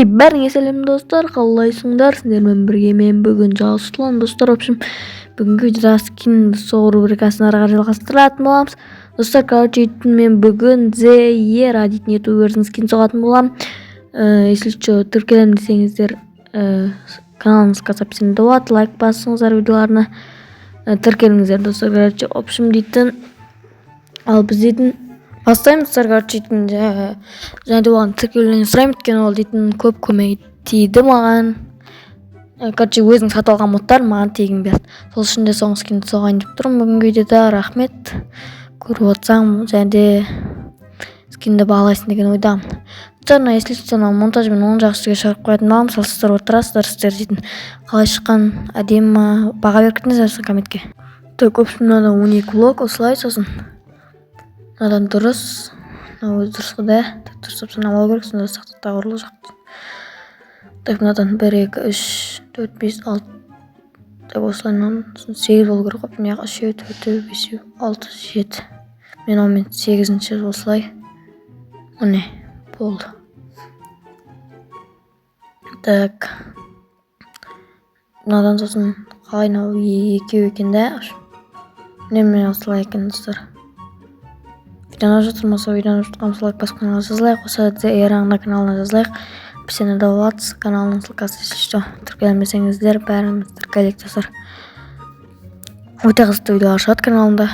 бәріңе сәлем достар, қалайсыңдар? Сіздермен бірге мен бүгін Жалшылан достар. В общем, бүгінгі видеода скин сол рубрикасын ары қарай жалғастыратын боламыз. Достар, короче, мен бүгін Зейера дейтін ютубердің скин соғатын боламын. Если что, тіркелем десеңіздер, каналымызға описаниеде болады, лайк басыңыздар видеоларына. Тіркеліңіздер достар, короче, в общем дейтін. Ал біз дейтін бастаймыз достар, короче, дейтін және де оған тіркелуіңізді сұраймын, өйткені ол дейтін көп көмек тиді маған. Короче, өзің сатып алған модтар маған тегін берді. Сол үшін де соңғы скинді соғайын деп тұрмын бүгінгі видеода. Рахмет. Көріп отырсаң, және де скинді бағалайсың деген ойдамын. Достар, если что, монтажбен оң жақ үстіге шығарып қоятын боламын. Салыстырып отырасыздар, сіздер дейтін қалай шыққан, әдемі баға беріп кетіңіздер комментке. Так, в общем, мынада 12 блок осылай, сосын мынадан дұрыс, өзі дұрыс қой, дұрыстап санамау керек, сонда сақтықта ұрлық жоқ. Так, мынадан 1, 2, 3, 4, 5, 6, так, осылай 8 болу керек қой, мияға 3, 4, 5, 6, 7. Мен онымен 8-ші осылай. Міне, болды. Так, мынадан сосын қалай екеу екен да. Мен осылай екен достар. Видеоны жатырмаса, видеоны жатқанымыз лайк басып каналға жазылайық. Осы Зейераның каналына жазылайық. Описаниеде болады каналының ссылкасы, если что. Тіркелмесеңіздер, бәріміз тіркелейік достар. Өте қызықты видеолар шығады каналымда.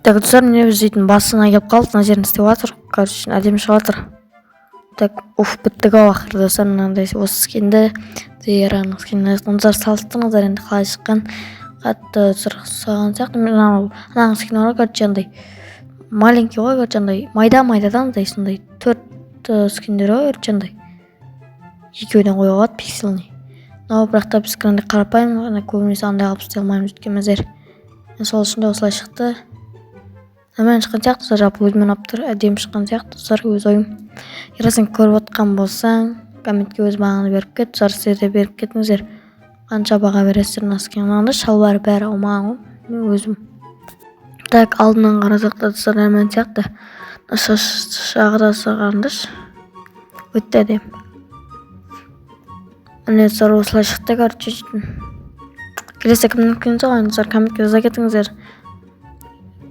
Так, достар, міне біз дейтін басына келіп қалды, мына жерін істеп жатыр. Короче, әдемі шығып жатыр. Так, біттік ау ақыры достар, мынандай осы скинді, Зейераның скинін айқындар салыстырыңыздар, енді қалай шыққан қатты сұраған сияқты. Мен ананың скин бар, короче, андай маленький ғой, короче, андай майдадан андай сондай 4 скиндер ғой, короче, андай екеуден қоюға болады, пиксельный. Но бірақ та біз қандай қарапайым, көбінесе андай алып істей алмаймыз, өйткені біздер. Сол үшін де осылай шықты. Әмен шыққан сияқты, жалпы өзімен алып тұр, әдемі шыққан сияқты, достар, өз ойым. Егер сен көріп отқан болсаң, комментке өз бағаны беріп кет, сіздер де беріп кетіңіздер. Қанша баға бересіздер наскин, мынандай шалбары бәрі алмаған ғой, мен өзім. Так, алдынан қарасақ та достар, әмен сияқты. Шағы да сағарындыш. Өтті әдем. Міне достар, осылай шықты, короче. Келесі кімнің күн соғайын, достар, комментке жаза кетіңіздер.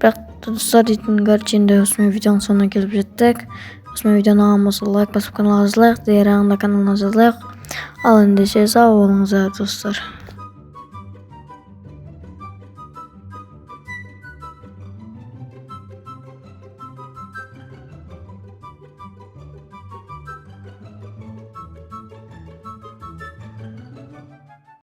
Бірақ достар дейтін, короче, енді осымен видеоның соңына келіп жеттік. Осымен видеоны алған болса лайк басып каналға жазылайық, Зейераның да каналына жазылайық. Ал ендеше сау болыңыздар достар.